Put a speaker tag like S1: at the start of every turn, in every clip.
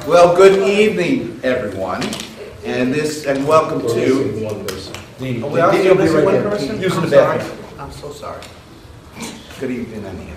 S1: Well, good evening, everyone, and welcome to.
S2: Oh, we are still missing one person?
S1: Using the bathroom. I'm so sorry. Good evening, anyhow.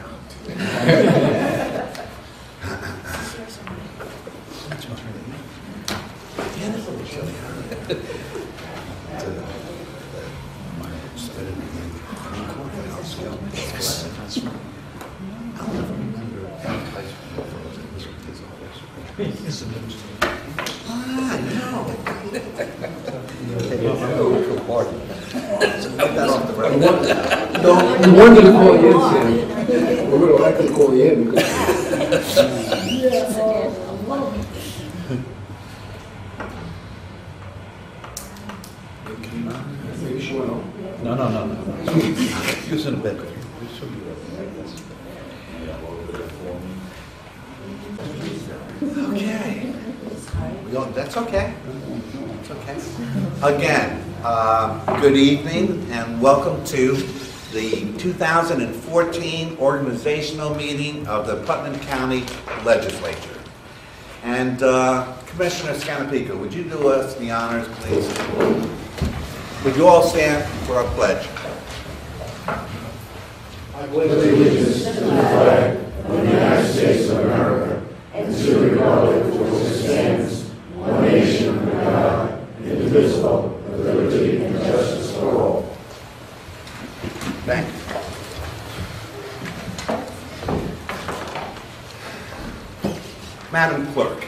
S3: We wanted to call you in, Sam. We would have liked to call you in.
S2: No. Use in a bed.
S1: Okay. That's okay. That's okay. Again, good evening and welcome to the 2014 organizational meeting of the Putnam County Legislature. And Commissioner Scanapico, would you do us the honors, please? Would you all stand for our pledge?
S3: I pledge allegiance to the flag of the United States of America and to the republic for which it stands, one nation under God, indivisible, with liberty and justice for all.
S1: Thank you. Madam Clerk,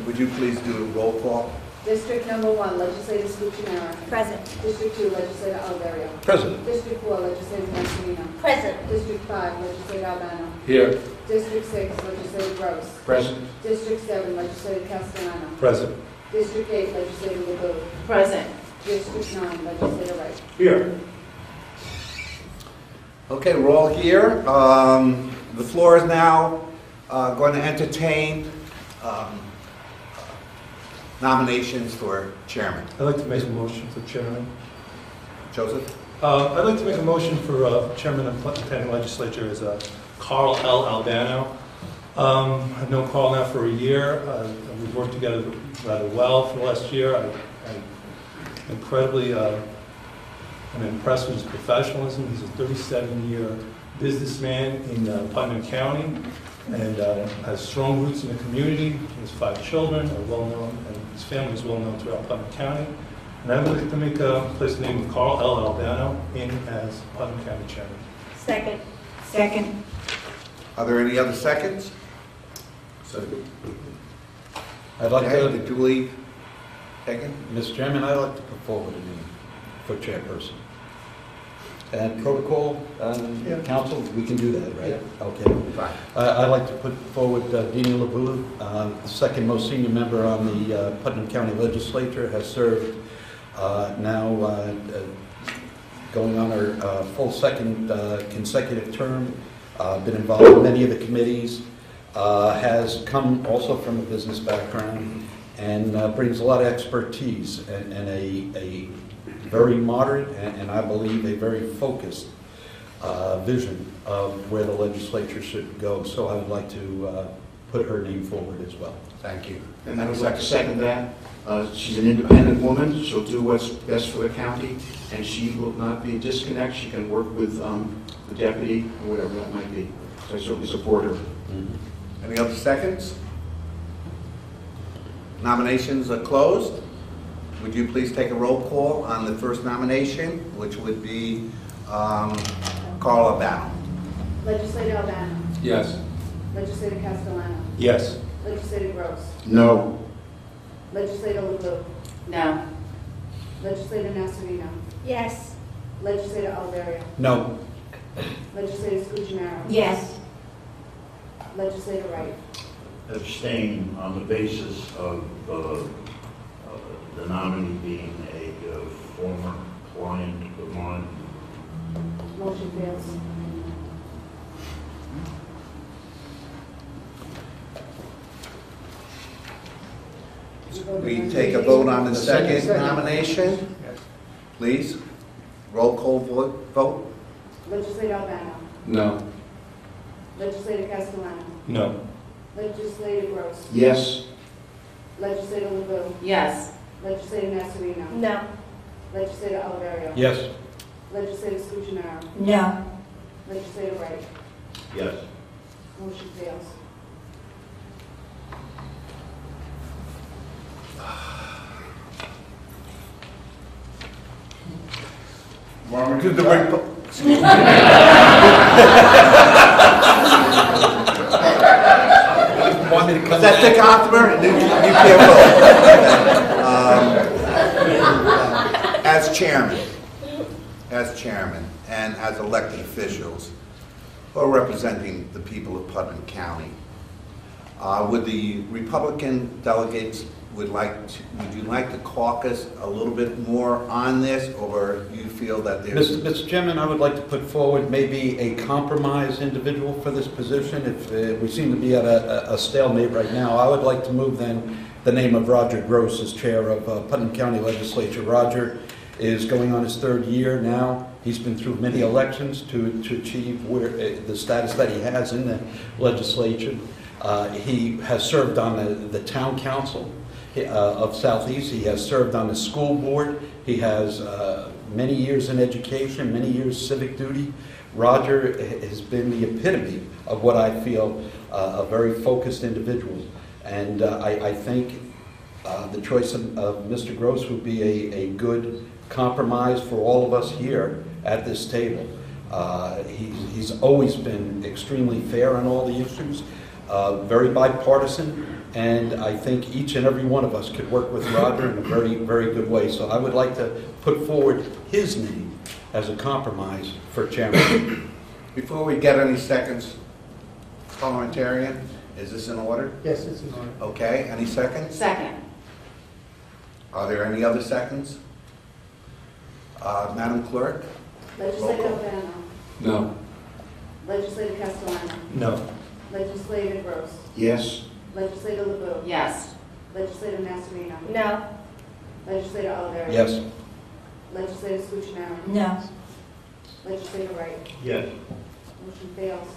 S1: would you please do a roll call?
S4: District number 1, Legislator Scuccinero.
S5: Present.
S4: District 2, Legislator Alverio.
S2: President.
S4: District 4, Legislator Massimino.
S5: Present.
S4: District 5, Legislator Albano.
S3: Here.
S4: District 6, Legislator Gross.
S3: Present.
S4: District 7, Legislator Castellano.
S3: Present.
S4: District 8, Legislator LeBeau.
S5: Present.
S4: District 9, Legislator Wright.
S3: Here.
S1: Okay, we're all here. The floor is now going to entertain nominations for chairman.
S6: I'd like to make a motion for chairman.
S1: Joseph?
S6: I'd like to make a motion for chairman of Putnam County Legislature as Carl L. Albano. I've known Carl now for a year. We've worked together rather well for the last year. I'm incredibly I'm impressed with his professionalism. He's a 37-year businessman in Putnam County and has strong roots in the community. He has 5 children, are well known, and his family is well known throughout Putnam County. And I would like to place the name of Carl L. Albano in as Putnam County Chairman.
S5: Second. Second.
S1: Are there any other seconds?
S3: Second.
S2: I'd like
S1: Okay,
S2: to,
S1: duly taken.
S2: Mr. Chairman, I'd like to put forward a name for chairperson. And protocol, council, we can do that, right?
S1: Yeah.
S2: Okay.
S1: Fine.
S2: I'd like to put forward Dina LeBeau, the second most senior member on the Putnam County Legislature, has served now going on her full second consecutive term, been involved in many of the committees, has come also from a business background, and brings a lot of expertise and a very moderate and I believe a very focused vision of where the legislature should go. So I would like to put her name forward as well.
S1: Thank you.
S7: And I would like to second that. She's an independent woman. She'll do what's best for the county, and she will not be a disconnect. She can work with the deputy or whatever that might be. So I certainly support her.
S1: Any other seconds? Nominations are closed. Would you please take a roll call on the first nomination, which would be Carl Albano?
S4: Legislator Albano.
S3: Yes.
S4: Legislator Castellano.
S6: Yes.
S4: Legislator Gross.
S7: No.
S4: Legislator LeBeau.
S5: No.
S4: Legislator Nasarino.
S5: Yes.
S4: Legislator Alverio.
S2: No.
S4: Legislator Scuternaro.
S5: Yes.
S4: Legislator Wright.
S3: Abstain on the basis of the nominee being a former client of mine.
S4: Motion fails.
S1: We take a vote on the second
S2: Second.
S1: nomination, please. Roll call vote?
S4: Legislator Albano.
S3: No.
S4: Legislator Castellano.
S6: No.
S4: Legislator Gross.
S7: Yes.
S4: Legislator LeBeau.
S5: Yes.
S4: Legislator Nasarino.
S5: No.
S4: Legislator Alverio.
S2: Yes.
S4: Legislator Scuternaro.
S5: No.
S4: Legislator Wright.
S3: Yes.
S4: Motion fails.
S1: To the
S2: Want me to come
S1: Is that Dick
S2: back?
S1: Othmer? You can't vote. As chairman, and as elected officials, who are representing the people of Putnam County, would the Republican delegates would you like to caucus a little bit more on this, or you feel that there's...
S2: Mr. Chairman, I would like to put forward maybe a compromise individual for this position. If we seem to be at a stalemate right now, I would like to move then the name of Roger Gross as chair of Putnam County Legislature. Roger is going on his third year now. He's been through many elections to achieve the status that he has in the legislature. He has served on the town council of Southeast. He has served on the school board. He has many years in education, many years civic duty. Roger has been the epitome of what I feel a very focused individual. And I think the choice of Mr. Gross would be a good compromise for all of us here at this table. He's always been extremely fair on all the issues, very bipartisan, and I think each and every one of us could work with Roger in a very, very good way. So I would like to put forward his name as a compromise for chairman.
S1: Before we get any seconds, parliamentarian, is this in order?
S6: Yes, it's in order.
S1: Okay, any seconds?
S5: Second.
S1: Are there any other seconds? Madam Clerk?
S4: Legislator
S1: Roll call.
S4: Albano.
S3: No.
S4: Legislator Castellano.
S6: No.
S4: Legislator Gross.
S7: Yes.
S4: Legislator LeBeau.
S5: Yes.
S4: Legislator Nasarino.
S5: No.
S4: Legislator Alverio.
S2: Yes.
S4: Legislator Scuternaro.
S5: No.
S4: Legislator Wright.
S6: Yes.
S4: Motion fails.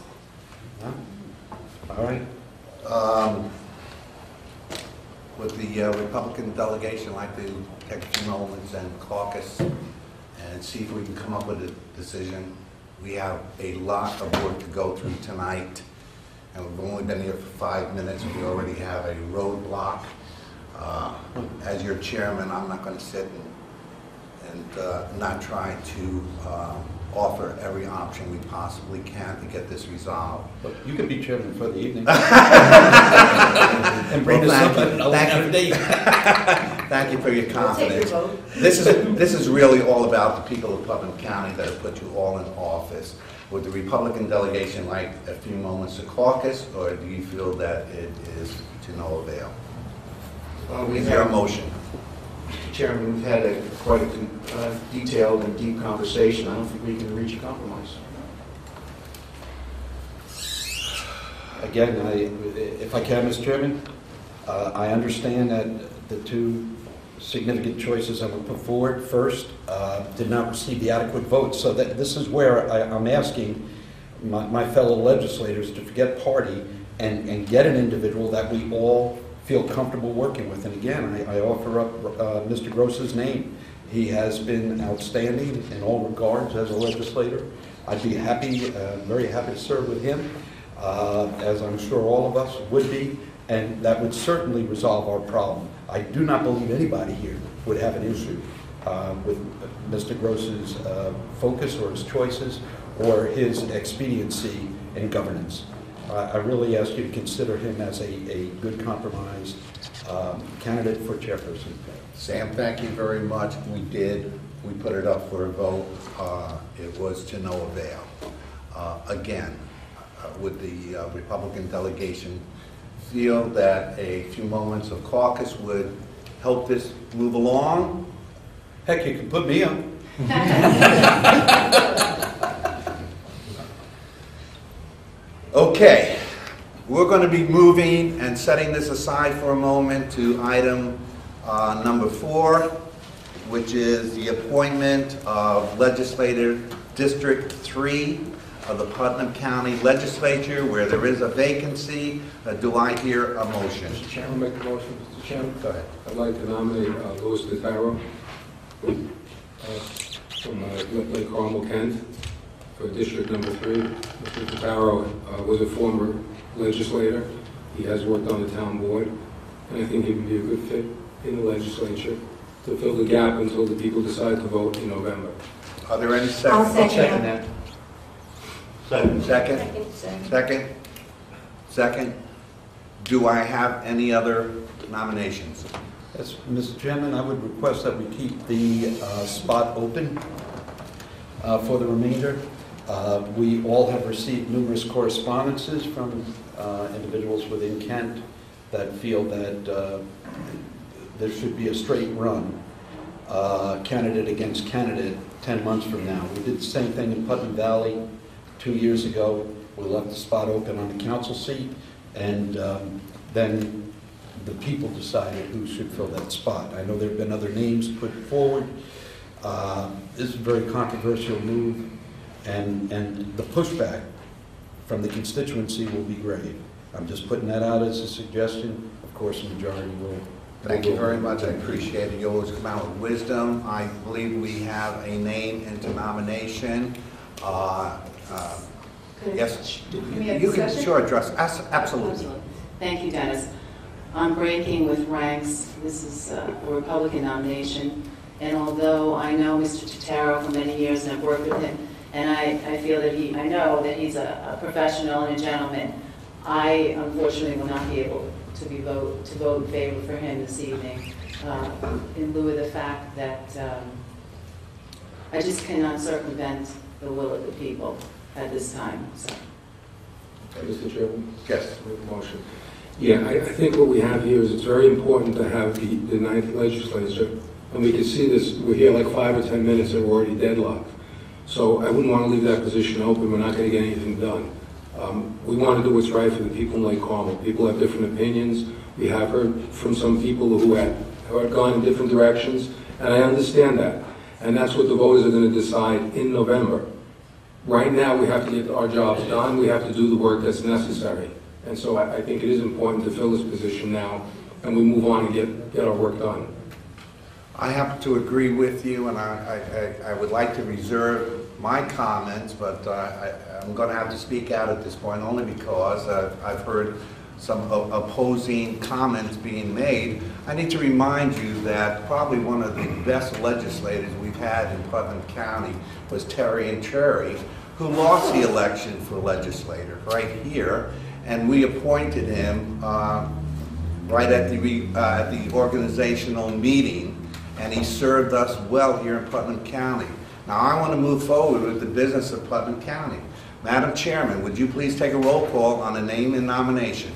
S2: All right.
S1: Would the Republican delegation like to take a few moments and caucus and see if we can come up with a decision? We have a lot of work to go through tonight, and we've only been here for 5 minutes. We already have a roadblock. As your chairman, I'm not going to sit and not try to offer every option we possibly can to get this resolved.
S2: But you could be chairman for the evening.
S1: Well,
S2: And bring us up
S1: thank you.
S2: an
S1: Thank you.
S2: another date.
S1: Thank you for your
S5: Take your
S1: confidence.
S5: vote.
S1: This is really all about the people of Putnam County that have put you all in office. Would the Republican delegation like a few moments to caucus, or do you feel that it is to no avail? Is there a motion?
S7: Mr. Chairman, we've had quite a detailed and deep conversation. I don't think we can reach a compromise.
S2: Again, if I can, Mr. Chairman, I understand that the two significant choices that were put forward first did not receive the adequate votes. So that this is where I'm asking my fellow legislators to forget party and get an individual that we all feel comfortable working with. And again, I offer up Mr. Gross's name. He has been outstanding in all regards as a legislator. I'd be happy, very happy to serve with him, as I'm sure all of us would be. and that would certainly resolve our problem. I do not believe anybody here would have an issue with Mr. Gross's focus or his choices or his expediency in governance. I really ask you to consider him as a good compromise candidate for chairperson.
S1: Sam, thank you very much. We did. We put it up for a vote. It was to no avail. Again, would the Republican delegation feel that a few moments of caucus would help this move along?
S2: Heck, you can put me up.
S1: Okay, we're going to be moving and setting this aside for a moment to item number 4, which is the appointment of Legislative District 3 of the Putnam County Legislature, where there is a vacancy. Do I hear a motion?
S3: Mr. Chairman, make a motion, Mr. Chairman.
S1: Go ahead.
S3: I'd like to nominate Louis Totaro from Lake Carmel, Kent, for District Number 3. Mr. Totaro was a former legislator. He has worked on the town board, and I think he would be a good fit in the legislature to fill the gap until the people decide to vote in November.
S1: Are there any
S5: I'll
S1: seconds?
S5: second that.
S1: Second? Second? Do I have any other nominations?
S2: Yes, Mr. Chairman, I would request that we keep the spot open for the remainder. We all have received numerous correspondences from individuals within Kent that feel that there should be a straight run, candidate against candidate 10 months from now. We did the same thing in Putnam Valley 2 years ago. We left the spot open on the council seat, and then the people decided who should fill that spot. I know there have been other names put forward. This is a very controversial move, and the pushback from the constituency will be great. I'm just putting that out as a suggestion. Of course, the majority will.
S1: Thank you very much. I appreciate it. You always come out with wisdom. I believe we have a name into nomination. Yes,
S4: Can we have
S1: you can
S4: discussion?
S1: sure address. Absolutely.
S8: Thank you, Dennis. I'm breaking with ranks. This is a Republican nomination. And although I know Mr. Totaro for many years and I've worked with him, and I feel that I know that he's a professional and a gentleman, I unfortunately will not be able to vote in favor for him this evening, in lieu of the fact that I just cannot circumvent the will of the people at this time. So.
S3: Mr. Chairman?
S1: Yes.
S3: With the motion. Yeah, I think what we have here is it's very important to have the 9th legislature, and we can see this, we're here like 5 or 10 minutes and we're already deadlocked. So I wouldn't want to leave that position open. We're not going to get anything done. We want to do what's right for the people in Lake Carmel. People have different opinions. We have heard from some people who had gone in different directions, and I understand that. And that's what the voters are going to decide in November. Right now, we have to get our jobs done. We have to do the work that's necessary. And so I think it is important to fill this position now, and we move on and get our work done.
S1: I happen to agree with you, and I would like to reserve my comments, but I'm going to have to speak out at this point only because I've heard some opposing comments being made. I need to remind you that probably one of the best legislators we've had in Putnam County was Terry and Cherry, who lost the election for legislator right here, and we appointed him right at the organizational meeting, and he served us well here in Putnam County. Now I want to move forward with the business of Putnam County. Madam Chairman, would you please take a roll call on a name and nomination?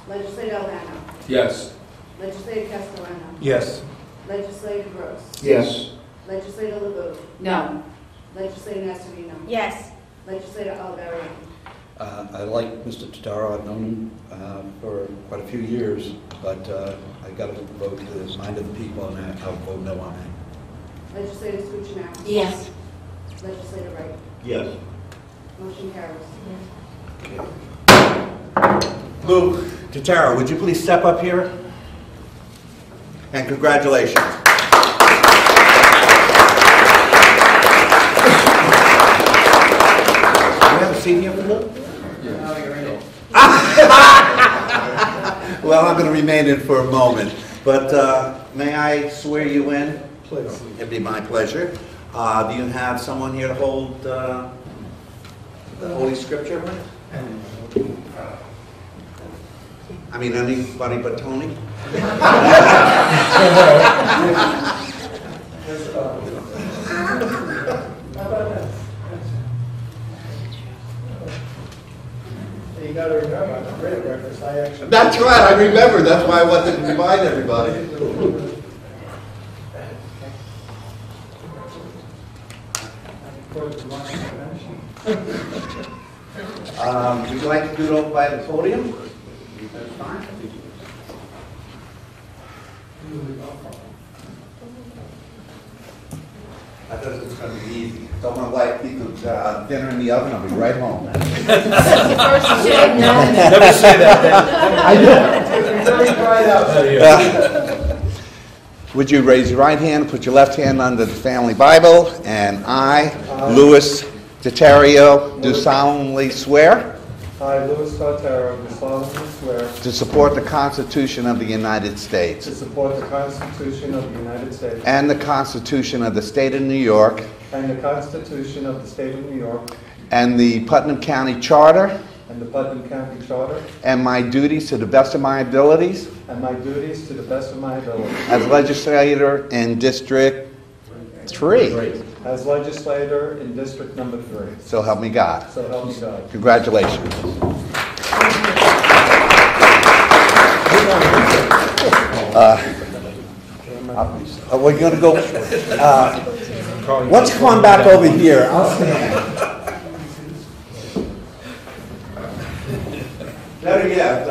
S4: Legislator Albano.
S3: Yes.
S4: Legislator Castellano.
S6: Yes.
S4: Legislator Gross.
S7: Yes.
S4: Legislator LeBeau.
S8: No.
S4: Legislator Nasarino.
S5: Yes.
S4: Legislator Oliveri.
S2: I like Mr. Totaro. I've known him for quite a few years, but I got to vote to the mind of the people, and I'll vote no on it.
S4: Legislator Scuccinaro.
S5: Yes.
S4: Legislator Wright.
S6: Yes.
S4: Motion carries.
S1: Luke Totaro, would you please step up here? And congratulations. Do you have a seat here for Luke? Well, I'm going to remain in for a moment, but may I swear you in?
S6: Please.
S1: It'd be my pleasure. Do you have someone here to hold the Holy Scripture? I mean, anybody but Tony?
S3: You gotta remember, I'm a great breakfast, I actually.
S1: That's right, I remember. That's why I wanted to remind everybody. Would you like to do it over by the podium? That's fine. I thought it was going to be easy. Someone like people's dinner in the oven, I'll be right home.
S2: Never say that, Dan.
S1: Would you raise your right hand, put your left hand under the family Bible, and I, Louis Tatario, do solemnly swear
S3: I, Louis Tartaro, do solemnly swear
S1: to support the Constitution of the United
S3: to
S1: States
S3: support the Constitution of the United States
S1: and the Constitution of the State of New York
S3: and the Constitution of the State of New York
S1: and the Putnam County Charter
S3: and the Putnam County Charter,
S1: and my duties to the best of my abilities
S3: and my duties to the best of my ability.
S1: as legislator in District 3.
S3: As legislator in District Number 3.
S1: So help me God.
S3: So help me God.
S1: Congratulations. We're going to go. Why don't you come on back over here? I'll stand. Better yet,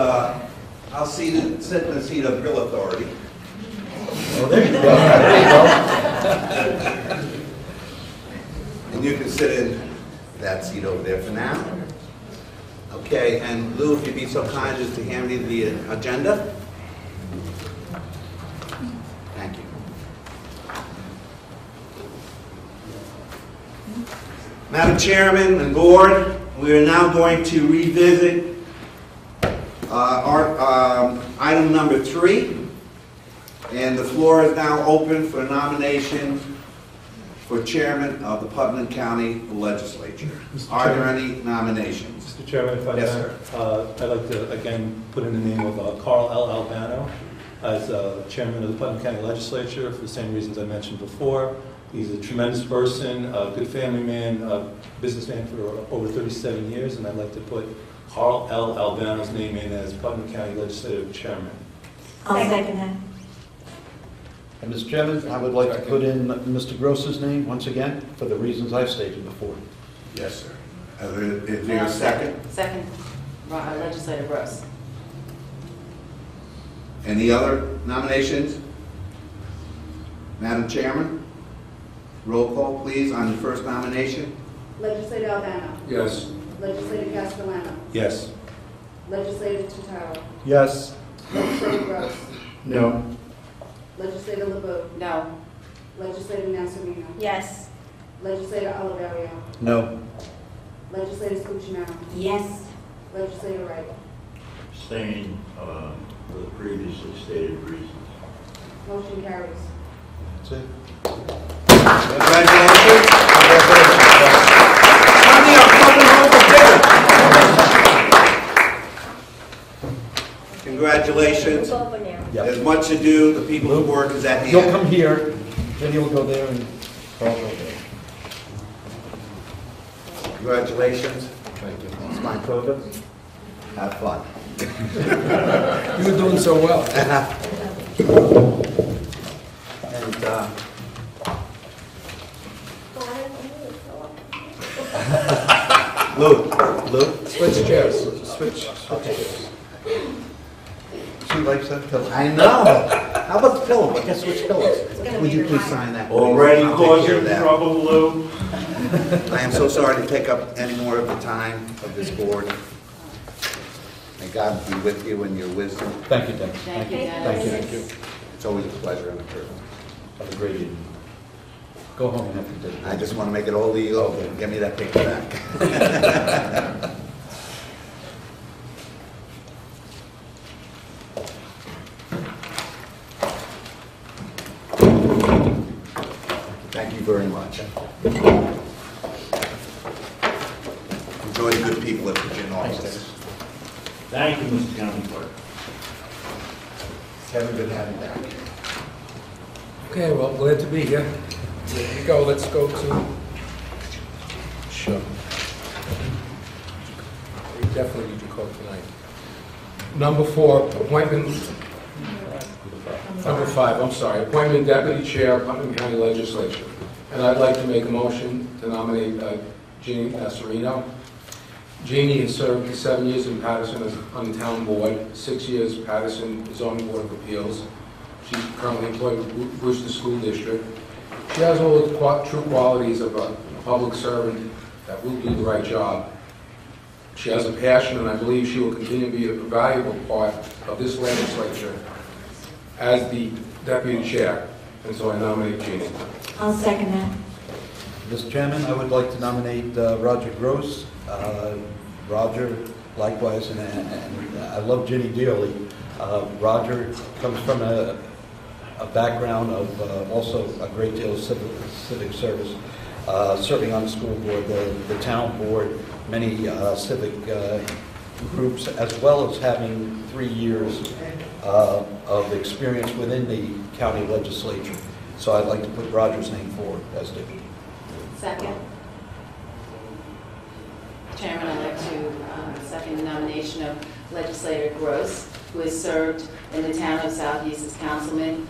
S1: I'll sit in the seat of real authority.
S2: Oh, there you go. There you go.
S1: And you can sit in that seat over there for now. Okay, and Lou, if you'd be so kind as to hand me the agenda. Thank you. Madam Chairman and Board, we are now going to revisit our item number 3. And the floor is now open for nomination for chairman of the Putnam County Legislature. Are there any nominations?
S6: Mr. Chairman, if I
S1: Yes,
S6: may, I'd like to again put in the name of Carl L. Albano as chairman of the Putnam County Legislature for the same reasons I mentioned before. He's a tremendous person, a good family man, a businessman for over 37 years, and I'd like to put Carl L. Albano's name in as Putnam County Legislative Chairman.
S5: I'll second that.
S2: And Mr. Chairman, I would like to put in Mr. Gross's name once again for the reasons I've stated before.
S1: Yes, sir. Is there a second?
S8: Second, Legislator Gross.
S1: Any other nominations? Madam Chairman, roll call, please, on the first nomination.
S4: Legislator Albano.
S7: Yes.
S4: Legislator Castellano.
S6: Yes.
S4: Legislator Tutaro.
S3: Yes.
S4: Legislator Gross.
S7: No.
S4: Legislator LeBeau.
S8: No.
S4: Legislator Nasarino.
S5: Yes.
S4: Legislator Oliverio.
S2: No.
S4: Legislator Scuccinaro.
S5: Yes.
S4: Legislator Wright.
S9: Abstain for the previously stated reasons.
S4: Motion carries.
S2: That's it.
S1: Congratulations. Honey, I'm coming home for dinner. Congratulations.
S5: Over now.
S1: There's much to do. The people's work is at
S2: You'll
S1: hand.
S2: come here, then you'll go there, and Carl will go there.
S1: Congratulations.
S2: Thank you.
S1: It's my pleasure. Have fun.
S3: You were doing so well.
S1: And, Lou,
S3: Switch chairs. Switch.
S1: she likes that pillow. I know. How about the pillow? Guess which pillows? Would you please sign that? please?
S9: Already
S1: I'll take care of
S9: causing
S1: that.
S9: trouble, Lou.
S1: I am so sorry to take up any more of the time of this board. May God be with you and your wisdom.
S2: Thank you, Dennis.
S8: Thank you,
S2: Thank you.
S8: Dennis.
S1: It's always a pleasure and a privilege.
S2: Have a great evening. Go home and have your dinner.
S1: I just want to make it all legal. Give me that paper back. Thank you very much. Enjoy the good people at Virginia office.
S9: Thank you, Mr. County Clerk.
S1: Kevin, good having you back.
S10: Okay, well, glad to be here. Here we go, let's go to... Sure. We definitely need your code tonight. Number 4, appointment... Number 5, I'm sorry, appointment Deputy Chair, Putnam County Legislature. And I'd like to make a motion to nominate Jeannie Passerino. Jeannie has served 7 years in Patterson as on the town board, 6 years Patterson Zoning Board of Appeals. She's currently employed with Brewster School District. She has all the true qualities of a public servant that will do the right job. She has a passion, and I believe she will continue to be a valuable part of this legislature as the Deputy Chair. And so I nominate Jeannie.
S5: I'll second that.
S2: Mr. Chairman, I would like to nominate Roger Gross. Roger, likewise, and I love Ginny dearly. Roger comes from a background of also a great deal of civic service, serving on the school board, the town board, many civic groups, as well as having 3 years of experience within the county legislature. So I'd like to put Roger's name forward as deputy.
S8: Second. Chairman, I'd like to second the nomination of Legislator Gross, who has served in the town of Southeast as councilman.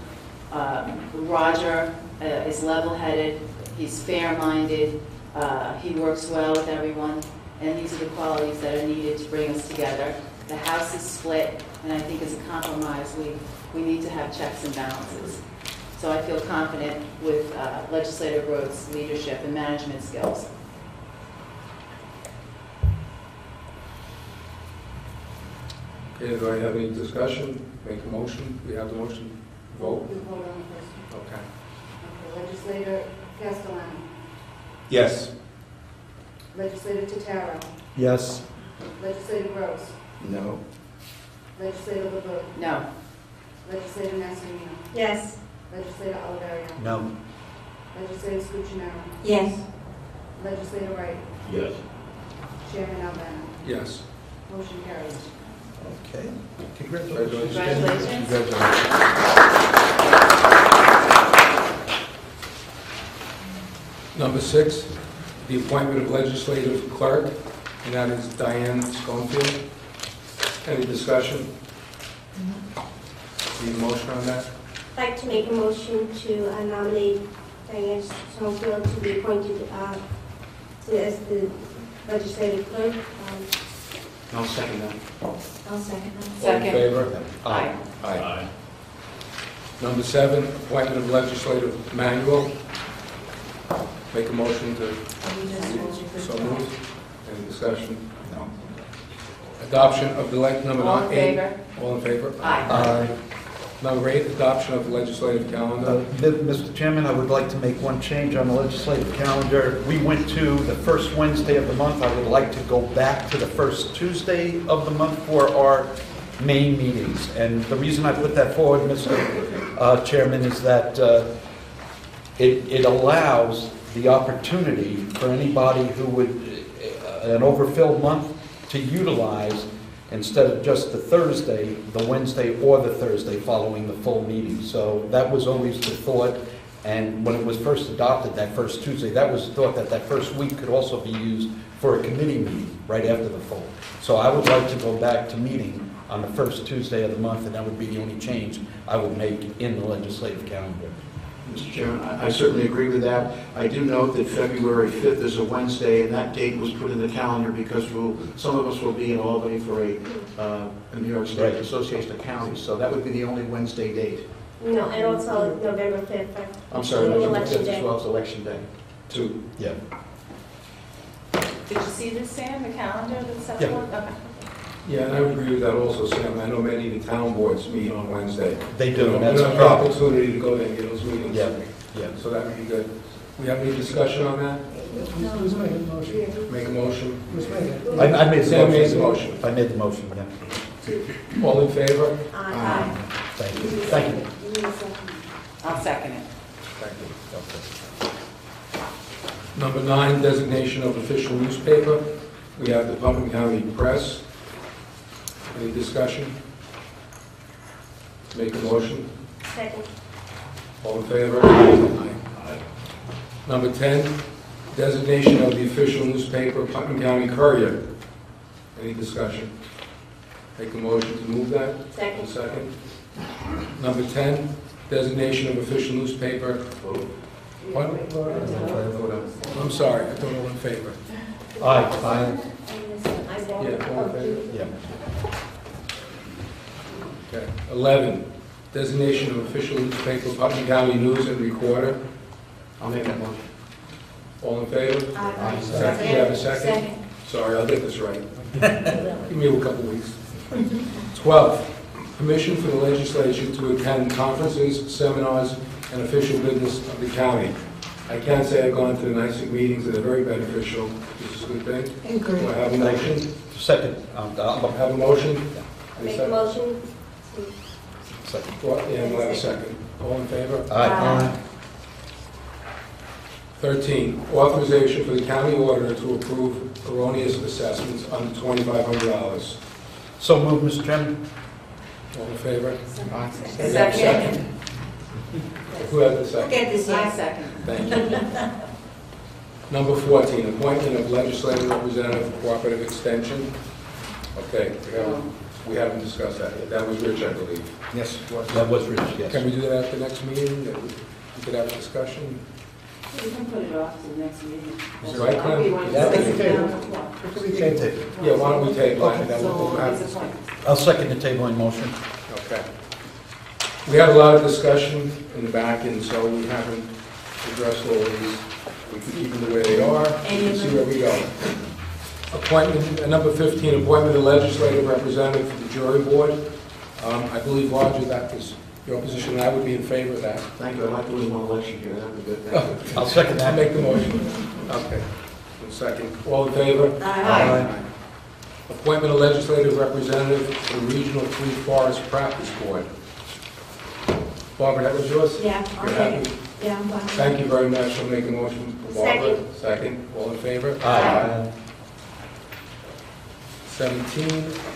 S8: Roger is level-headed, he's fair-minded, he works well with everyone, and these are the qualities that are needed to bring us together. The House is split, and I think as a compromise, we need to have checks and balances. So I feel confident with Legislator Gross' leadership and management skills.
S10: Okay, do I have any discussion? Make a motion? We have the motion? Vote?
S4: We vote on the first one.
S10: Okay.
S4: Okay, Legislator Castellano.
S6: Yes.
S4: Legislator Tataro.
S2: Yes.
S4: Legislator Gross.
S7: No.
S4: Legislator LeBeau.
S8: No.
S4: Legislator Massimino.
S5: Yes.
S4: Legislator Oliverio.
S2: No.
S4: Legislator Scuccinaro.
S5: Yes.
S4: Legislator Wright.
S9: Yes.
S4: Chairman Albano.
S10: Yes.
S4: Motion carries.
S2: Okay. Congratulations.
S8: Congratulations.
S10: Number 6, the appointment of legislative clerk, and that is Diane Schoenfield. Any discussion? Need a motion on that?
S11: I'd like to make a motion to nominate Diane Schoenfield to be appointed as the legislative clerk.
S7: I'll second that.
S5: I'll second that.
S10: All in
S8: Second.
S10: favor?
S8: Aye.
S10: Aye. Number 7, appointment of legislative manual. Make a motion to, so moved. Any discussion?
S2: No.
S10: Adoption of the number
S8: All in
S10: 8.
S8: favor?
S10: All in favor?
S8: Aye.
S10: Number 8, adoption of the legislative calendar.
S2: Mr. Chairman, I would like to make one change on the legislative calendar. We went to the first Wednesday of the month. I would like to go back to the first Tuesday of the month for our main meetings. And the reason I put that forward, Mr. Chairman, is that it allows the opportunity for anybody who would, an overfilled month, to utilize, instead of just the Thursday, the Wednesday or the Thursday following the full meeting. So that was always the thought, and when it was first adopted, that first Tuesday, that was thought that that first week could also be used for a committee meeting right after the full. So I would like to go back to meeting on the first Tuesday of the month, and that would be the only change I would make in the legislative calendar.
S7: Mr. Chairman, I certainly agree with that. I do note that February 5th is a Wednesday, and that date was put in the calendar because some of us will be in Albany for a New York State
S2: Right.
S7: Association of Counties, so that would be the only Wednesday date.
S11: No, and also November 5th.
S7: I'm sorry,
S11: Election
S7: November 5th
S11: day.
S7: as well as Election Day.
S10: 2.
S2: Yeah.
S8: Did you see this, Sam, the calendar that's set
S2: Yeah.
S8: forth? Okay.
S10: Yeah, and I would agree with that also, Sam. I know many of the town boards meet on Wednesday.
S2: They do,
S10: You know,
S2: and that's
S10: you
S2: a
S10: have the
S2: problem.
S10: opportunity to go there and get those meetings.
S2: Yeah, yeah.
S10: So that would be good. We have any discussion on that?
S3: Who's making the motion?
S10: Make a motion.
S3: Who's making it?
S2: I made the
S10: Sam
S2: motion.
S10: made the motion.
S2: I made the motion, yeah.
S10: All in favor?
S11: Aye.
S2: Thank you. Thank you.
S4: You need a second.
S8: I'll second it.
S10: Thank you.
S2: Okay.
S10: Number 9, designation of official newspaper. We have the Putnam County Press. Any discussion? Make a motion.
S11: Second.
S10: All in favor? Aye. Number 10, designation of the official newspaper, Putnam County Courier. Any discussion? Make a motion to move that.
S11: Second.
S10: Second. Number 10, designation of official newspaper. What? I'm sorry, I don't know in favor.
S2: Aye.
S10: Yeah, all in favor?
S2: Yeah.
S10: Okay. 11, designation of official newspaper, Putnam County News and Recorder.
S7: I'll make that motion.
S10: All in favor?
S5: Aye.
S10: Second, you have a second? Sorry, I'll get this right. Give me a couple weeks. 12, permission for the legislature to attend conferences, seminars, and official business of the county. I can't say I've gone to the NYSEG meetings, they're very beneficial. This is a good thing.
S5: Agree.
S10: Do I have a motion?
S2: Second.
S10: Have a motion?
S11: Make a motion.
S2: Second.
S10: Well, yeah, we'll have a second. All in favor?
S2: Aye.
S10: 13, authorization for the county auditor to approve erroneous assessments under $2,500.
S2: So moved, Mr. Chairman.
S10: All in favor?
S8: Second.
S10: Who has the second?
S5: Get this,
S8: I
S5: yes.
S8: second.
S10: Thank you. Number 14, appointment of legislative representative for cooperative extension. Okay, we haven't discussed that yet. That was Rich, I believe.
S2: Yes. That was Rich, yes.
S10: Can we do that at the next meeting? That we could have a discussion?
S8: We can put it off to the next meeting.
S10: Is it right, Clem?
S2: Yeah, I think we
S8: can.
S10: Yeah, why don't we table it, and then we'll have this.
S2: I'll second the tabling motion.
S10: Okay. We had a lot of discussion in the back, and so we haven't addressed all of these. We can keep them the way they are, and see where we go. Appointment, number 15, appointment of legislative representative for the jury board. I believe, Roger, that was your position, and I would be in favor of that.
S7: Thank you. I'd like to win one election here. That would be good. Thank you.
S2: I'll second
S10: I'll
S2: that.
S10: make the motion. Okay. One second. All in favor?
S5: Aye.
S10: Appointment of legislative representative for the Regional Tree Forest Practice Board. Barbara, that was yours?
S5: Yeah, I'll
S10: You're
S5: take
S10: happy?
S5: it. Yeah, I'm fine.
S10: Thank you very much. I'll make a motion for Barbara. Second. All in favor?
S2: Aye.
S10: 17,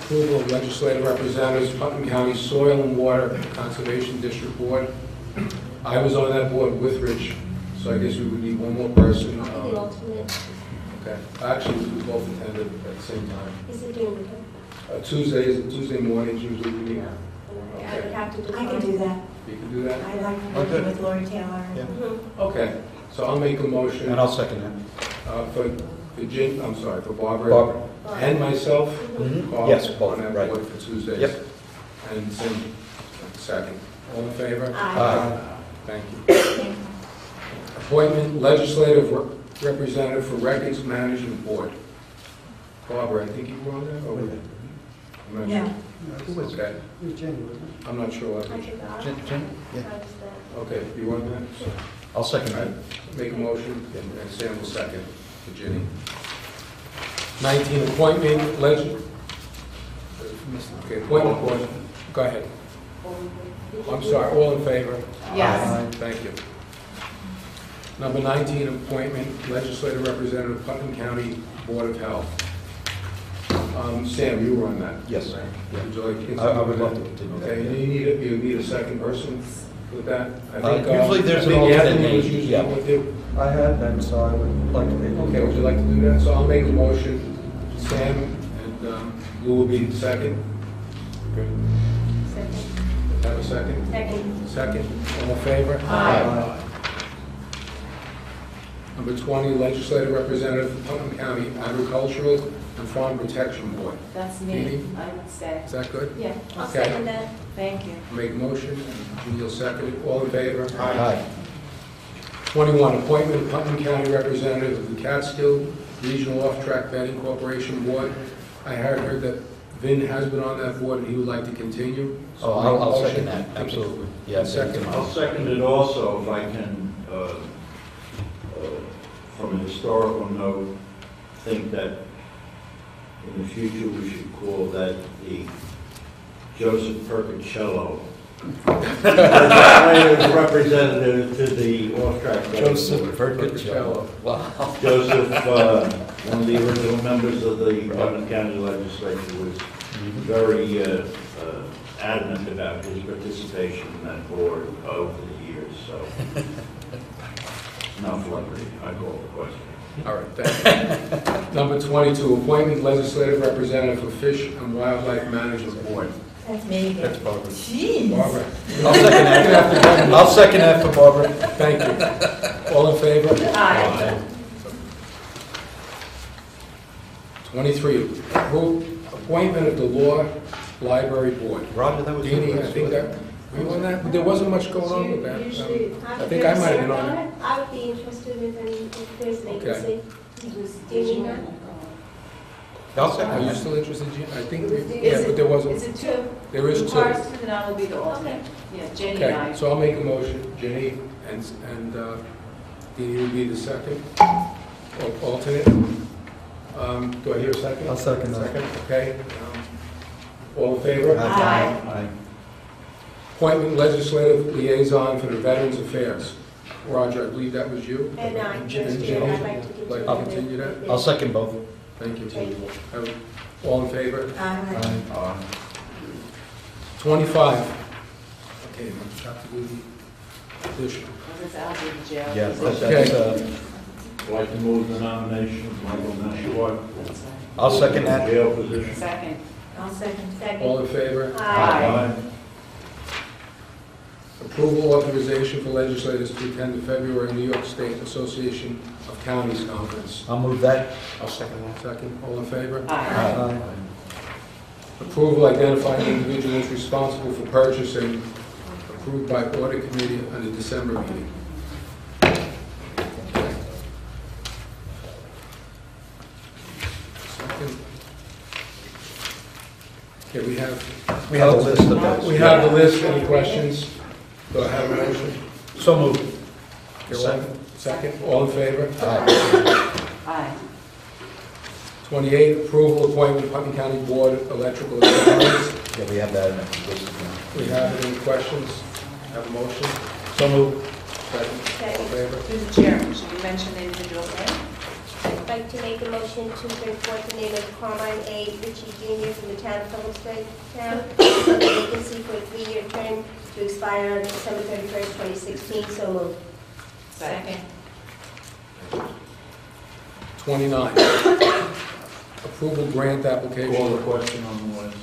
S10: approval of legislative representatives, Putnam County Soil and Water Conservation District Board. I was on that board with Rich, so I guess we would need one more person.
S11: The alternate.
S10: Okay, actually, we both attended at the same time.
S11: Is it doing good?
S10: Tuesday mornings usually we meet.
S11: Yeah, I would have to do.
S5: I can do that.
S10: You can do that?
S5: I like working with Lori Taylor.
S2: Yeah.
S10: Okay, so I'll make a motion
S2: And I'll second that.
S10: for Jim, I'm sorry, for Barbara.
S2: Barbara.
S10: And myself.
S2: Mhm.
S10: Carl,
S2: Yes, both,
S10: on that
S2: right.
S10: board for Tuesdays.
S2: Yep.
S10: And Cindy, second. All in favor?
S2: Aye.
S10: Thank you. Appointment legislative representative for Records Management Board. Barbara, I think you were on that? Or- I'm not
S5: Yeah.
S10: sure. Okay. I'm not sure.
S11: I forgot.
S2: Jen? Yeah.
S11: How does that?
S10: Okay, you want that?
S2: I'll second
S10: All
S2: that.
S10: right, make a motion, and Sam will second for Ginny. 19, appointment okay, appointment board. Go ahead. I'm sorry, all in favor?
S8: Yes.
S10: Thank you. Number 19, appointment legislative representative, Putnam County Board of Health. Sam, you were on that?
S2: Yes.
S10: Yeah. Would you like to continue?
S2: I would love to continue that,
S10: Okay,
S2: yeah.
S10: you need a second person with that?
S2: Usually there's an
S10: I think
S2: alternate
S10: Anthony was
S2: name,
S10: usually
S2: yeah.
S10: with you.
S3: I had them, so I would like to be.
S10: Okay, would you like to do that? So I'll make a motion, Sam, and Lou will be second. Okay.
S11: Second.
S10: Have a second?
S11: Second.
S10: Second, all in favor?
S8: Aye.
S10: Number 20, legislative representative for Putnam County Agricultural and Farm Protection Board.
S8: That's
S10: Dee Dee?
S8: me, I would say.
S10: Is that good?
S8: Yeah,
S11: I'll
S10: Okay.
S11: second that.
S8: thank you.
S10: Make a motion, and you'll second it. All in favor?
S2: Aye.
S10: 21, appointment of Putnam County representative of the Catskill Regional Off-Track Betting Corporation Board. I had heard that Vin has been on that board and he would like to continue. So
S2: Oh,
S10: make a
S2: I'll
S10: motion.
S2: second that, absolutely. Yeah,
S10: Second.
S9: I'll second it also if I can, from a historical note, think that in the future we should call that the Joseph Perconcello Legislative representative to the off-track.
S2: Joseph
S10: Verticello.
S2: Wow.
S9: Joseph, one of the original members of the Putnam County Legislature, was very adamant about his participation in that board over the years, so. Enough liberty, I call the question.
S10: All right, thank you. Number 22, appointment legislative representative for Fish and Wildlife Management Board.
S5: That's me again.
S10: That's Barbara.
S5: Jeez.
S10: Barbara.
S2: I'll second that. I'll second that for Barbara.
S10: Thank you. All in favor?
S5: Aye.
S10: 23, appointment of the Law Library Board.
S2: Roger, that was.
S10: Deanie, I think that, were you on that? But there wasn't much going on with that. I think I might have been on it.
S11: I would be interested if there's an
S10: Okay.
S11: vacancy. Do you need that?
S2: I'll second
S10: Are you
S2: that.
S10: still interested, Jean? I think,
S8: Is
S10: yeah,
S8: it-
S10: but there wasn't,
S8: Is it two?
S10: there is two.
S8: Carson and I will be the alternate. Yeah, Jenny and
S10: Okay,
S8: I.
S10: so I'll make a motion, Jenny, and Deanie will be the second, alternate. Do I hear a second?
S2: I'll second that.
S10: Second, okay. All in favor?
S5: Aye.
S2: Aye.
S10: Appointment legislative liaison for the Veterans Affairs. Roger, I believe that was you?
S11: And I,
S10: And
S11: I'd
S10: Jenny?
S11: like to
S10: Like to continue that?
S2: I'll second both.
S10: Thank you.
S11: Thank you.
S10: All in favor?
S5: Aye.
S10: 25. Okay, I have to do the addition.
S8: That's out of the jail.
S2: Yeah,
S8: position.
S2: that's,
S9: I'd like to move the nomination of Michael Nashua.
S2: I'll second that.
S9: Jail position.
S8: Second.
S5: I'll second.
S10: All in favor?
S11: Aye.
S10: Approval authorization for legislators to attend the February New York State Association of Counties Conference.
S2: I'll move that.
S10: I'll second that. Second, all in favor?
S8: Aye.
S10: Approval identifying individuals responsible for purchasing, approved by audit committee on the December meeting. Second. Okay, we have.
S2: We have a list of those.
S10: We have the list. Any questions? Do I have a motion?
S2: So moved.
S10: Second, all in favor?
S8: Aye.
S10: 28, approval appointment Putnam County Board of Electrical Authorities.
S2: Yeah, we have that in the list now.
S10: We have any questions? Have a motion?
S2: So moved.
S10: Second, all in favor?
S8: Through the chair, should we mention the individual's name?
S11: I'd like to make a motion to bring forth the name of Carmine A. Ritchie Jr. from the town of Phillipsburg, on the vacancy for a 3-year term to expire on December 31st, 2016. So moved.
S8: Second.
S10: 29, approval grant
S9: Call
S10: application.
S9: the question on the list.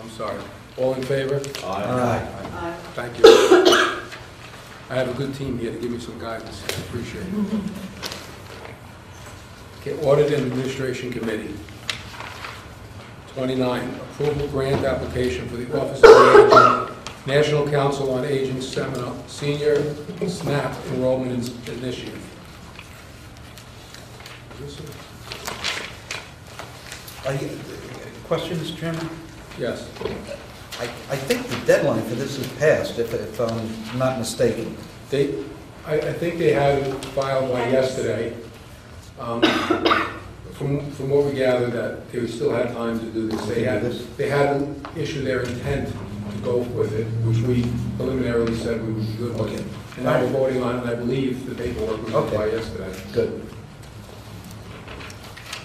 S10: I'm sorry. All in favor?
S2: Aye.
S8: Aye.
S10: Thank you. I have a good team here to give me some guidance. I appreciate it. Okay, Audit and Administration Committee. 29, approval grant application for the Office of the Aging, National Council on Aging Seminar, Senior SNAP Enrollment Initiative. Is this
S2: Question, Mr. Chairman?
S10: Yes.
S2: I think the deadline for this is passed, if I'm not mistaken.
S10: I think they had it filed by yesterday. From what we gathered, that they still had time to do this. They had to issue their intent to go with it, which we preliminarily said we would be good with.
S2: Okay.
S10: And now we're voting on it, and I believe the paperwork was
S2: Okay.
S10: by yesterday.
S2: Good.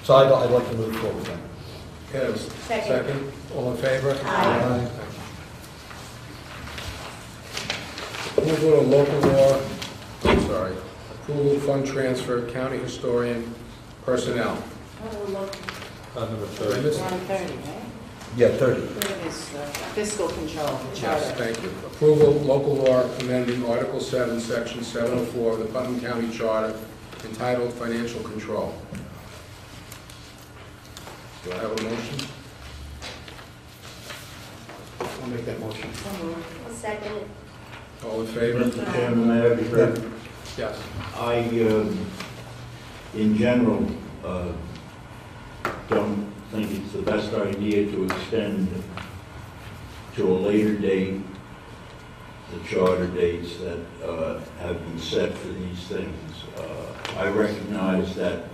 S2: So I'd like to move forward then.
S10: Okay, second. All in favor?
S11: Aye.
S10: Approval of local law, approval of fund transfer, county historian, personnel.
S6: Number
S10: Did I
S6: 30.
S10: miss
S8: We're
S10: it?
S8: on 30, right?
S2: Yeah, 30.
S8: Third is fiscal control, the
S10: Yes,
S8: charter.
S10: thank you. Approval of local law amending Article 7, Section 704 of the Putnam County Charter entitled Financial Control. Do I have a motion? I'll make that motion.
S11: I'll second it.
S10: All in favor?
S9: Mr. Chairman, may I be heard?
S10: Yes.
S9: I, in general, don't think it's the best idea to extend to a later date the charter dates that have been set for these things. I recognize that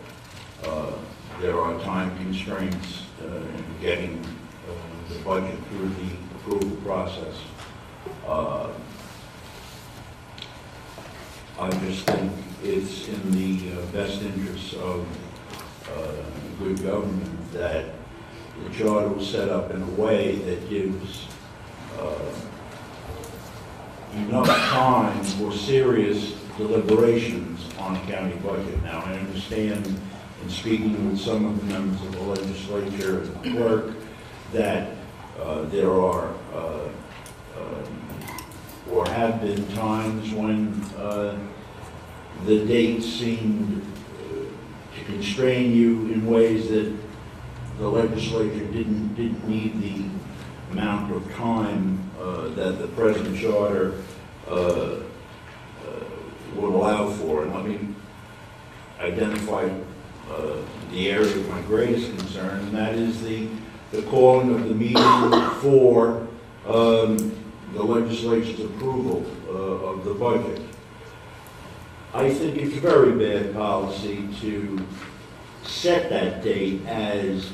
S9: there are time constraints in getting the budget through the approval process. I just think it's in the best interest of good government that the charter was set up in a way that gives enough time for serious deliberations on a county budget. Now, I understand in speaking with some of the members of the legislature and the clerk that there are or have been times when the dates seemed to constrain you in ways that the legislature didn't need the amount of time that the present charter would allow for. And let me identify the area of my greatest concern, and that is the calling of the meeting for the legislature's approval of the budget. I think it's very bad policy to set that date as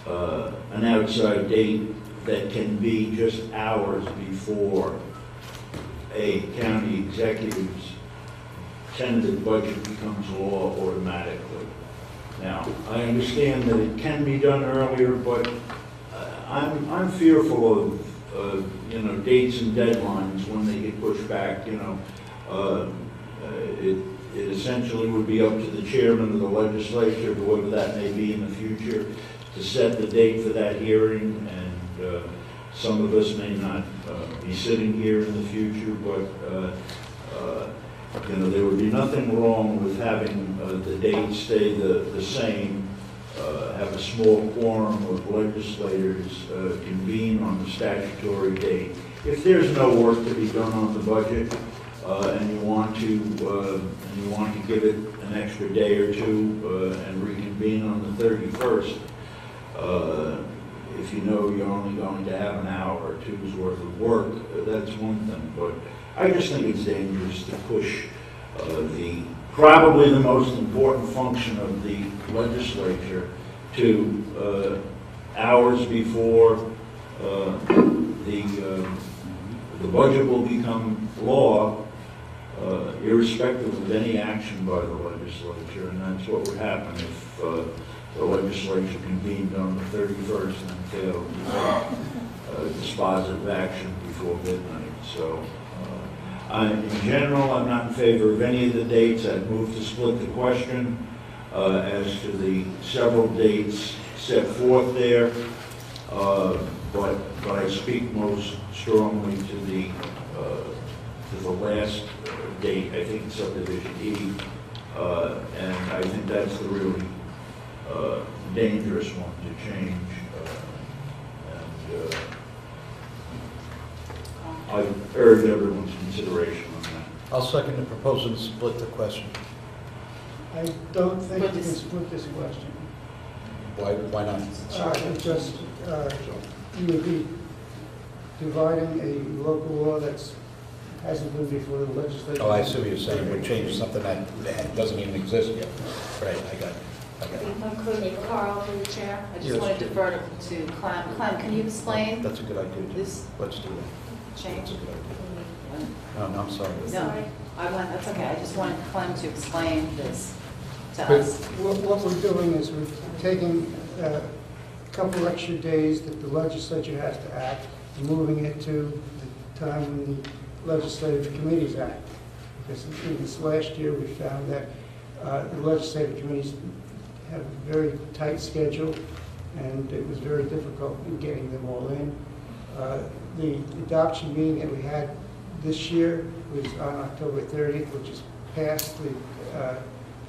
S9: an outside date that can be just hours before a county executive's tentative budget becomes law automatically. Now, I understand that it can be done earlier, but I'm fearful of dates and deadlines when they get pushed back. It essentially would be up to the chairman of the legislature, whoever that may be in the future, to set the date for that hearing. And some of us may not be sitting here in the future, but there would be nothing wrong with having the date stay the same, have a small quorum of legislators convene on the statutory date. If there's no work to be done on the budget, and you want to give it an extra day or two and reconvene on the 31st, if you know you're only going to have an hour or two's worth of work, that's one thing. But I just think it's dangerous to push probably the most important function of the legislature to hours before the budget will become law, irrespective of any action by the legislature, and that's what would happen if the legislature convened on the 31st and failed to take dispositive action before midnight. So, in general, I'm not in favor of any of the dates. I'd move to split the question as to the several dates set forth there, but I speak most strongly to the last date. I think it's subdivision E, and I think that's the really dangerous one to change. I urge everyone's consideration on that.
S2: I'll second the proposal to split the question.
S3: I don't think you can split this question.
S2: Why not?
S3: Because you would be dividing a local law that's hasn't been before the legislature.
S2: Oh, I see what you're saying. We're changing something that doesn't even exist yet. Right, I got it.
S8: If I could, Carl, through the chair, I just
S2: Yes.
S8: want to defer to Clem. Clem, can you explain
S2: That's a good idea.
S8: this
S2: Let's do that.
S8: change?
S2: That's a good idea. No, I'm sorry.
S8: No, that's okay. I just wanted Clem to explain this to
S10: But-
S8: us.
S3: What we're doing is we're taking a couple extra days that the legislature has to act, and moving it to the time when the legislative committees act. Because in this last year, we found that the legislative committees have a very tight schedule, and it was very difficult in getting them all in. The adoption meeting that we had this year was on October 30th, which is past the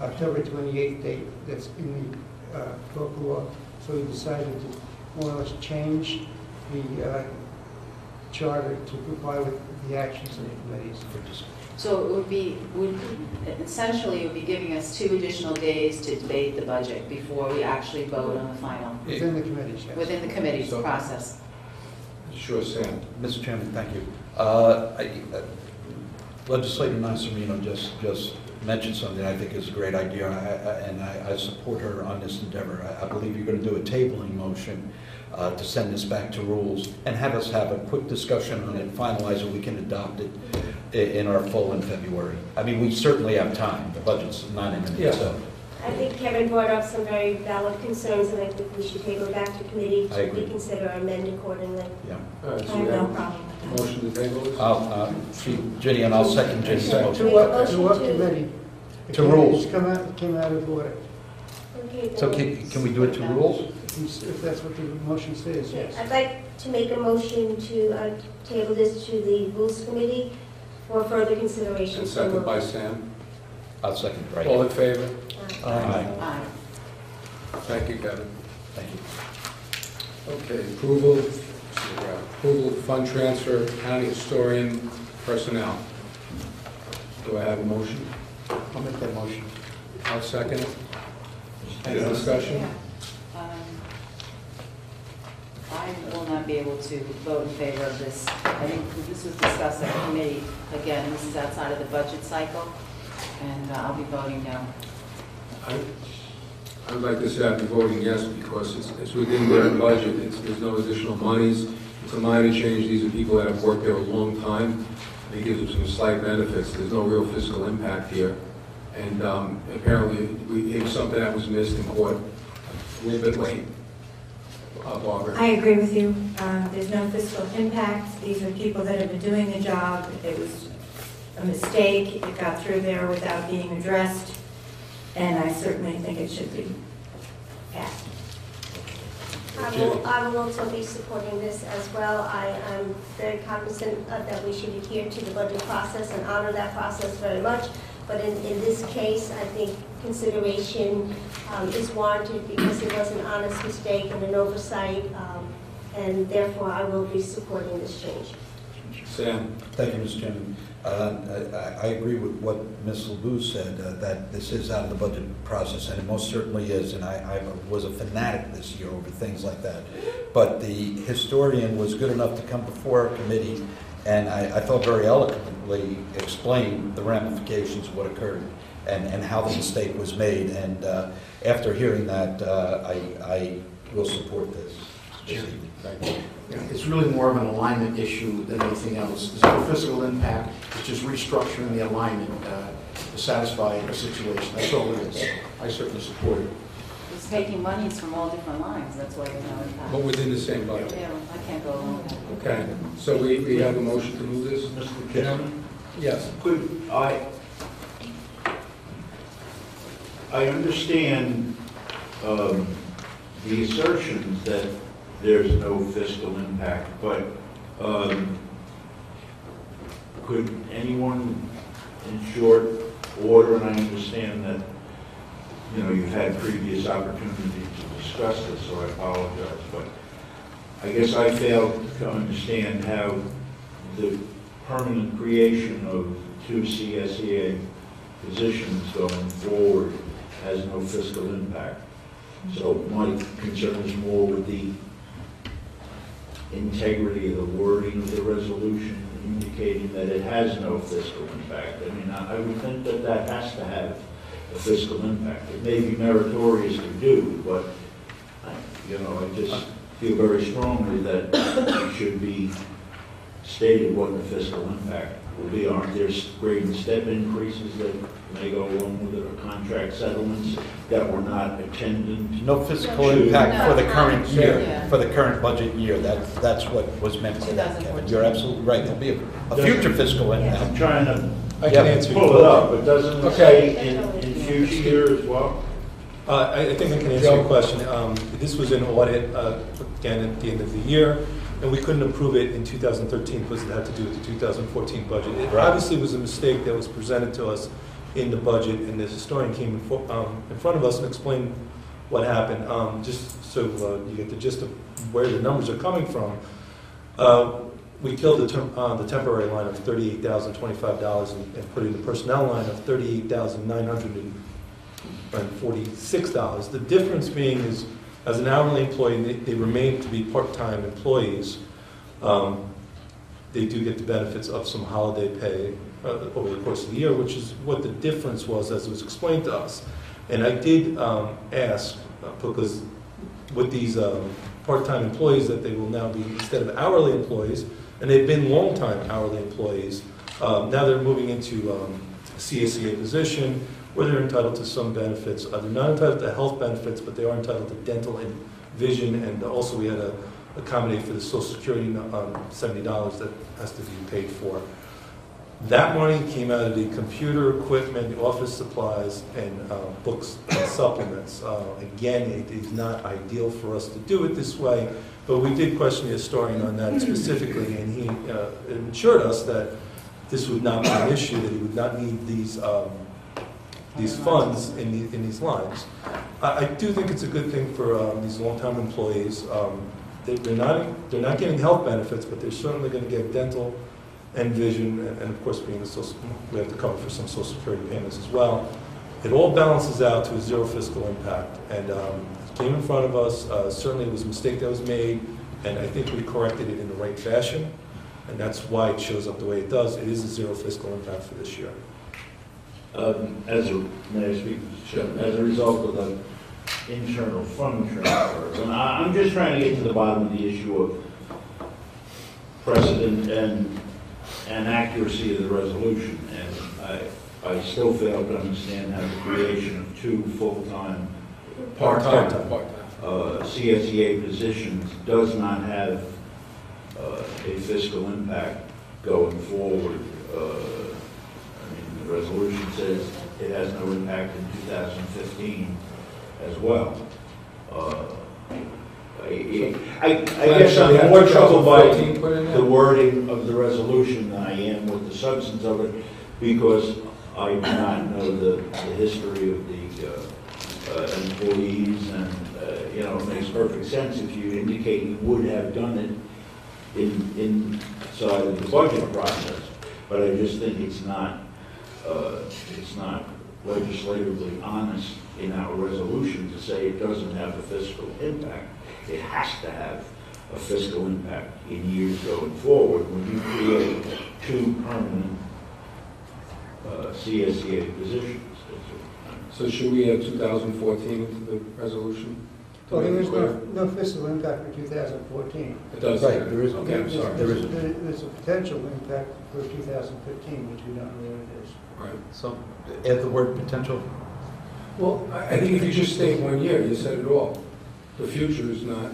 S3: October 28th date that's in the local law. So we decided to more or less change the charter to comply with the actions of the committees.
S8: So it would essentially, it would be giving us 2 additional days to debate the budget before we actually vote on the final,
S3: Within the committees, yes.
S8: within the committee's
S10: So-
S8: process.
S10: Sure, Sam.
S2: Mr. Chairman, thank you. Legislator Nasarino just mentioned something I think is a great idea, and I support her on this endeavor. I believe you're going to do a tabling motion to send this back to rules and have us have a quick discussion on it, finalize it, we can adopt it in our full in February. I mean, we certainly have time. The budget's not imminent,
S10: Yeah.
S2: so.
S11: I think Kevin brought up some very valid concerns, and I think we should take it back to committee
S2: I
S11: to
S2: agree.
S11: reconsider or amend accordingly.
S2: Yeah.
S10: All right,
S5: I
S10: so
S5: have
S10: we
S5: no
S10: have
S5: problem with
S10: a
S5: that.
S10: motion to table this?
S2: Ginny, and I'll second Ginny's
S10: Second.
S2: motion.
S11: Make a motion
S3: To what
S11: to-
S3: committee?
S2: To rules.
S3: It came out of order,
S11: Okay,
S2: So can we do it to rules?
S3: if that's what the motion says, yes.
S11: I'd like to make a motion to table this to the Rules Committee for further consideration.
S10: And second by Sam.
S2: I'll second, right.
S10: All in favor?
S2: Aye.
S8: Aye.
S10: Thank you, Kevin.
S2: Thank you.
S10: Okay, approval of fund transfer, county historian personnel. Do I have a motion?
S3: I'll make that motion.
S10: I'll second it. Any discussion?
S8: I will not be able to vote in favor of this. I think this was discussed at committee. Again, this is outside of the budget cycle, and I'll be voting no.
S10: I would like to say I'd be voting yes because it's within their budget. There's no additional monies. It's a minor change. These are people that have worked there a long time. It gives them some slight benefits. There's no real fiscal impact here. And apparently, it was something that was missed in court a little bit late. Barbara?
S5: I agree with you. There's no fiscal impact. These are people that have been doing the job. It was a mistake. It got through there without being addressed, and I certainly think it should be passed.
S11: I will also be supporting this as well. I am very cognizant that we should adhere to the budget process and honor that process very much. But in this case, I think consideration is warranted because it was an honest mistake and an oversight, and therefore I will be supporting this change.
S10: Sam?
S2: Thank you, Mr. Chairman. I agree with what Ms. LeBou said, that this is out of the budget process, and it most certainly is, and I was a fanatic this year over things like that. But the historian was good enough to come before our committee, and I thought very eloquently explained the ramifications of what occurred and how the mistake was made. And after hearing that, I will support this evening. Thank you.
S7: Yeah, it's really more of an alignment issue than anything else. There's no physical impact, it's just restructuring the alignment to satisfy a situation. That's all it is. I certainly support it.
S8: It's taking monies from all different lines, that's why there's no impact.
S10: But within the same budget.
S8: Yeah, I can't go along with that.
S10: Okay, so we have a motion to move this?
S9: Mr. Chairman?
S10: Yes.
S9: Could I understand the assertions that there's no fiscal impact, but could anyone in short order, and I understand that, you know, you've had previous opportunity to discuss this, so I apologize, but I guess I failed to understand how the permanent creation of 2 CSEA positions going forward has no fiscal impact. So my concern is more with the integrity of the wording of the resolution indicating that it has no fiscal impact. I mean, I would think that that has to have a fiscal impact. It may be meritorious to do, but, you know, I just feel very strongly that it should be stated what the fiscal impact will be. Aren't there grade and step increases that may go along with it, or contract settlements that were not attendant?
S2: No fiscal impact for the current year,
S8: Yeah.
S2: for the current budget year. That's what was meant by that, Kevin.
S8: 2014.
S2: You're absolutely right. There'll be a future fiscal impact.
S9: I'm trying to
S6: I
S2: Yeah.
S6: can answer your
S9: pull it up, but doesn't it
S10: Okay.
S9: say in future year as well?
S6: I think I can answer your question. This was an audit, again, at the end of the year, and we couldn't approve it in 2013 because it had to do with the 2014 budget. It
S2: Right.
S6: obviously was a mistake that was presented to us in the budget, and the historian came in front of us and explained what happened. Just so you get the gist of where the numbers are coming from, we killed the temporary line of $38,025 and put in the personnel line of $38,946. The difference being is, as an hourly employee, they remain to be part-time employees. They do get the benefits of some holiday pay over the course of the year, which is what the difference was as it was explained to us. And I did ask, because with these part-time employees, that they will now be, instead of hourly employees, and they've been long-time hourly employees, now they're moving into a CSEA position where they're entitled to some benefits. They're not entitled to health benefits, but they are entitled to dental and vision, and also we had to accommodate for the Social Security $70 that has to be paid for. That money came out of the computer equipment, the office supplies, and books and supplements. Again, it is not ideal for us to do it this way, but we did question the historian on that specifically, and he assured us that this would not be an issue, that he would not need these funds in these lines. I do think it's a good thing for these long-time employees. They're not getting health benefits, but they're certainly going to get dental and vision, and of course, we have to cover for some Social Security payments as well. It all balances out to a zero fiscal impact, and it came in front of us. Certainly, it was a mistake that was made, and I think we corrected it in the right fashion, and that's why it shows up the way it does. It is a zero fiscal impact for this year.
S9: May I speak? Sure. As a result of the internal fund transfers, and I'm just trying to get to the bottom of the issue of precedent and accuracy of the resolution, and I still fail to understand how the creation of two full-time, part-time CSEA positions does not have a fiscal impact going forward. The resolution says it has no impact in 2015 as well. I guess I'm more troubled by the wording of the resolution than I am with the substance of it, because I do not know the history of the employees, and it makes perfect sense if you indicate you would have done it inside of the budget process. But I just think it's not legislatively honest in our resolution to say it doesn't have a fiscal impact. It has to have a fiscal impact in years going forward when you create two permanent CSEA positions.
S10: So should we add 2014 into the resolution?
S3: Well, there is no fiscal impact for 2014.
S10: It does.
S2: Right, there is.
S10: Okay, I'm sorry.
S3: There's a potential impact for 2015, which we don't know what it is.
S10: Right.
S2: So add the word potential.
S10: Well, I think if you just state 1 year, you said it all. The future is not,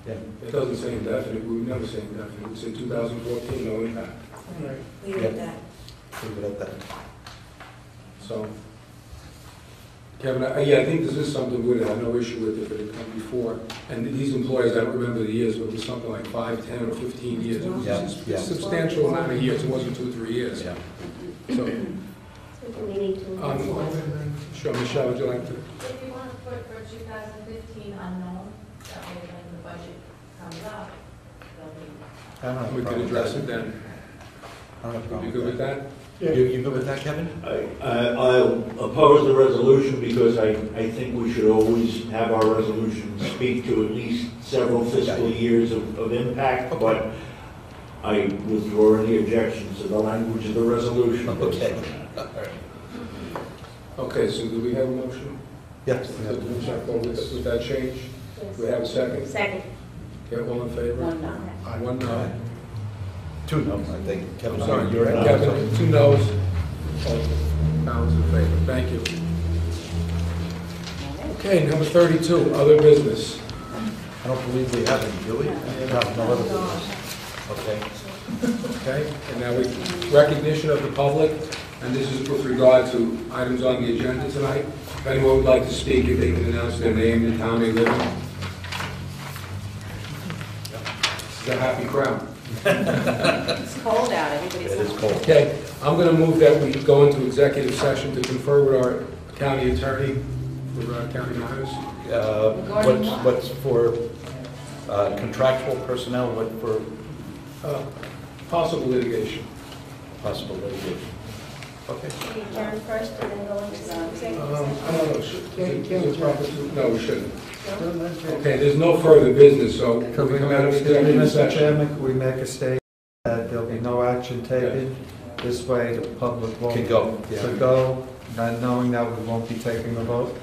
S10: it doesn't say indefinite. We would never say indefinite. We say 2014, no impact.
S3: All right.
S5: Leave it at that.
S2: Leave it at that.
S10: So, Kevin, I think this is something we would have no issue with if it had come before. And these employees, I don't remember the years, but it was something like 5, 10, or 15 years. It was a substantial amount of years. It wasn't 2 or 3 years.
S2: Yeah.
S10: So,
S11: So we need to.
S10: sure, Michelle, would you like to?
S12: If you want to put for 2015 unknown, that way when the budget comes up, they'll be.
S10: We can address it then.
S2: I don't have a
S10: You
S2: problem
S10: good with that?
S2: You good with that, Kevin?
S9: I'll oppose the resolution because I think we should always have our resolutions speak to at least several fiscal years of impact, but I withdraw any objections to the language of the resolution.
S2: Okay.
S10: Okay, so do we have a motion?
S2: Yes.
S10: With that change?
S11: Yes.
S10: We have a second?
S11: Second.
S10: Okay, all in favor?
S8: 1 no.
S10: 1 no.
S2: 2 no, I think. Kevin,
S10: I'm sorry,
S2: you're in.
S10: Kevin, 2 noes. Balance in favor. Thank you. Okay, number 32, other business.
S2: I don't believe we have any, do we? No other business. Okay.
S10: Okay, and now we, recognition of the public, and this is with regard to items on the agenda tonight. If anyone would like to speak, if they can announce their name and town they live in. This is a happy crowd.
S8: It's cold out, everybody's.
S2: It is cold.
S10: Okay, I'm going to move that we go into executive session to confer with our county attorney for county matters.
S2: What's for contractual personnel, what for
S10: Possible litigation.
S2: possible litigation? Okay.
S11: We adjourn first and then go into the executive
S10: I don't
S11: session.
S10: know,
S3: Can't
S10: is it proper to- no, we shouldn't.
S3: No?
S10: Okay, there's no further business, so
S13: Could we
S10: come
S13: make
S10: out of
S13: a
S10: executive
S13: statement, Mr.
S10: session.
S13: Chairman? Could we make a statement that there'll be no action taken
S3: This way the public won't...
S2: Can go, yeah.
S3: To go, not knowing that we won't be taking the vote.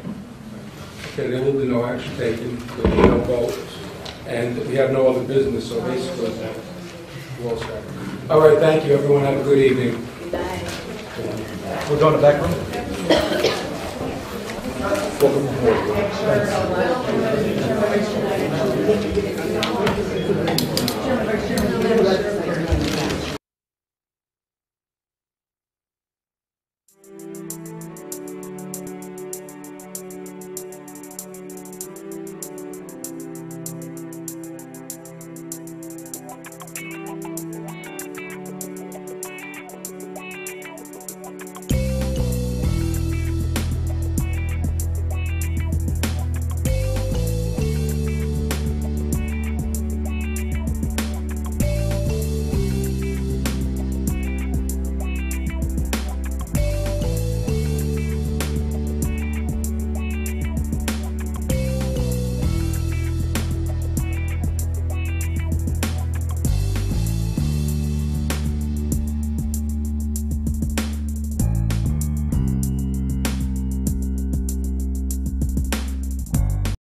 S10: Okay, there will be no action taken, there will be no vote, and we have no other business, so basically, we're all set. All right, thank you, everyone, have a good evening.
S2: We're going to back room?
S5: Welcome.